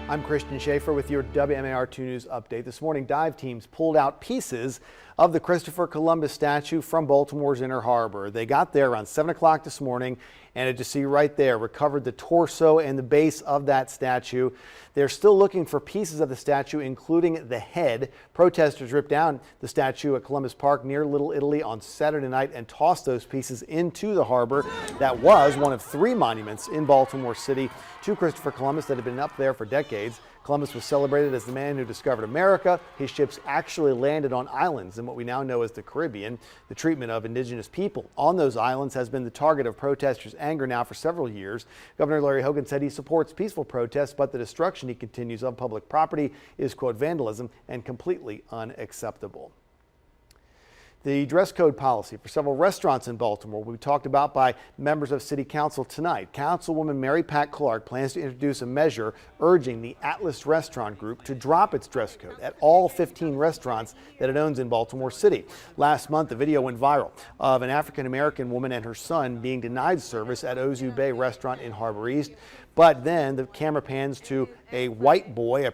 I'm Christian Schaefer with your WMAR 2 News update. This morning, dive teams pulled out pieces of the Christopher Columbus statue from Baltimore's Inner Harbor. They got there around 7 o'clock this morning, and as you see right there, recovered the torso and the base of that statue. They're still looking for pieces of the statue, including the head. Protesters ripped down the statue at Columbus Park near Little Italy on Saturday night and tossed those pieces into the harbor. That was one of 3 monuments in Baltimore City to Christopher Columbus that had been up there for decades. Columbus was celebrated as the man who discovered America. His ships actually landed on islands in what we now know as the Caribbean. The treatment of indigenous people on those islands has been the target of protesters' anger now for several years. Governor Larry Hogan said he supports peaceful protests, but the destruction, he continues, of public property is, quote, vandalism and completely unacceptable. The dress code policy for several restaurants in Baltimore will be talked about by members of City Council tonight. Councilwoman Mary Pat Clark plans to introduce a measure urging the Atlas Restaurant Group to drop its dress code at all 15 restaurants that it owns in Baltimore City. Last month, a video went viral of an African-American woman and her son being denied service at Ozu Bay restaurant in Harbor East. But then the camera pans to a white boy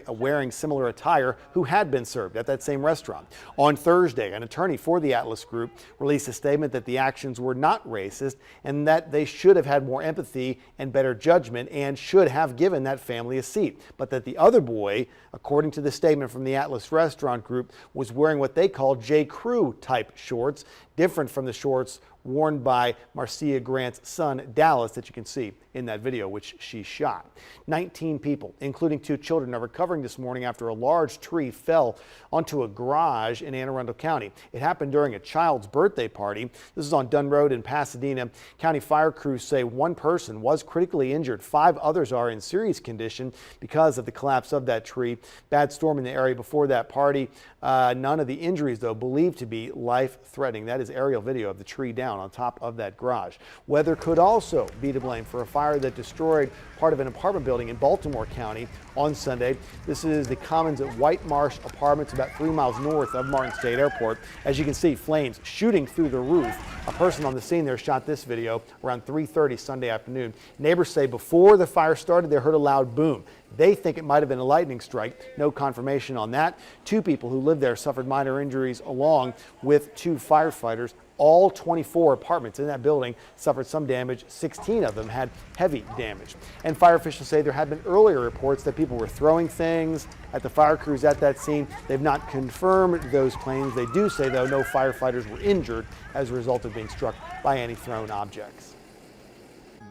wearing similar attire who had been served at that same restaurant. On Thursday, an attorney for the Atlas Group released a statement that the actions were not racist and that they should have had more empathy and better judgment and should have given that family a seat. But that the other boy, according to the statement from the Atlas Restaurant Group, was wearing what they call J. Crew type shorts, different from the shorts worn by Marcia Grant's son, Dallas, that you can see in that video, which she shot. 19 people, including 2 children, are recovering this morning after a large tree fell onto a garage in Anne Arundel County. It happened during a child's birthday party. This is on Dunn Road in Pasadena. County fire crews say 1 person was critically injured. 5 others are in serious condition because of the collapse of that tree. Bad storm in the area before that party. None of the injuries, though, believed to be life-threatening. That is aerial video of the tree down on top of that garage. Weather could also be to blame for a fire that destroyed part of an apartment building in Baltimore County on Sunday. This is the Commons at White Marsh Apartments, about 3 miles north of Martin State Airport. As you can see, flames shooting through the roof. A person on the scene there shot this video around 3:30 Sunday afternoon. Neighbors say before the fire started, they heard a loud boom. They think it might have been a lightning strike. No confirmation on that. 2 people who lived there suffered minor injuries along with 2 firefighters. All 24 apartments in that building suffered some damage. 16 of them had heavy damage. And fire officials say there had been earlier reports that people were throwing things at the fire crews at that scene. They've not confirmed those claims. They do say, though, no firefighters were injured as a result of being struck by any thrown objects.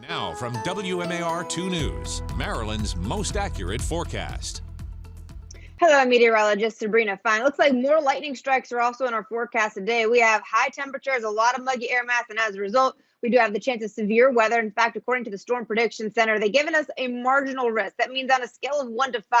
Now from WMAR 2 News, Maryland's most accurate forecast. Hello, I'm meteorologist Sabrina Fine. Looks like more lightning strikes are also in our forecast today. We have high temperatures, a lot of muggy air mass, and as a result, we do have the chance of severe weather. In fact, according to the Storm Prediction Center, they've given us a marginal risk. That means on a scale of 1 to 5,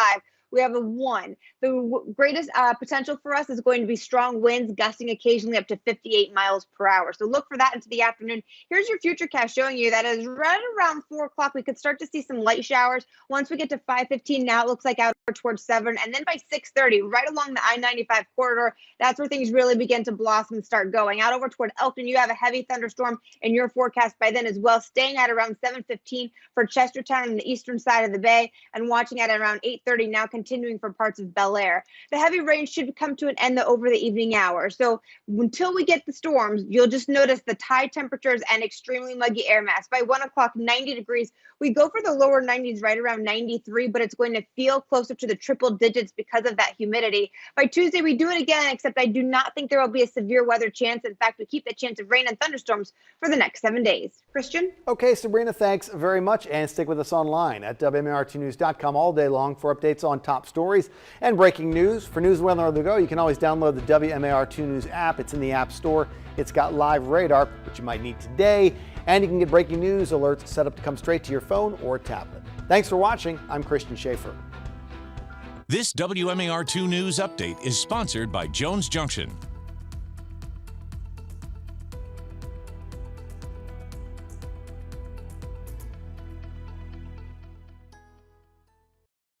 we have a 1. The greatest potential for us is going to be strong winds gusting occasionally up to 58 miles per hour. So look for that into the afternoon. Here's your futurecast showing you that is right around 4 o'clock. We could start to see some light showers. Once we get to 5:15, now it looks like out towards 7. And then by 6:30, right along the I-95 corridor, that's where things really begin to blossom and start going. Out over toward Elkton, you have a heavy thunderstorm in your forecast by then as well, staying at around 7:15 for Chestertown on the eastern side of the bay and watching at around 8:30 now continuing for parts of Bel Air. The heavy rain should come to an end over the evening hours. So until we get the storms, you'll just notice the high temperatures and extremely muggy air mass. By 1 o'clock, 90 degrees. We go for the lower 90s right around 93, but it's going to feel closer to the triple digits because of that humidity. By Tuesday, we do it again, except I do not think there will be a severe weather chance. In fact, we keep the chance of rain and thunderstorms for the next 7 days. Christian? Okay, Sabrina, thanks very much. And stick with us online at WMAR2news.com all day long for updates on top stories and breaking news. For news well on the go, you can always download the WMAR2 News app. It's in the App Store. It's got live radar, which you might need today. And you can get breaking news alerts set up to come straight to your phone or tablet. Thanks for watching. I'm Christian Schaefer. This WMAR 2 News update is sponsored by Jones Junction.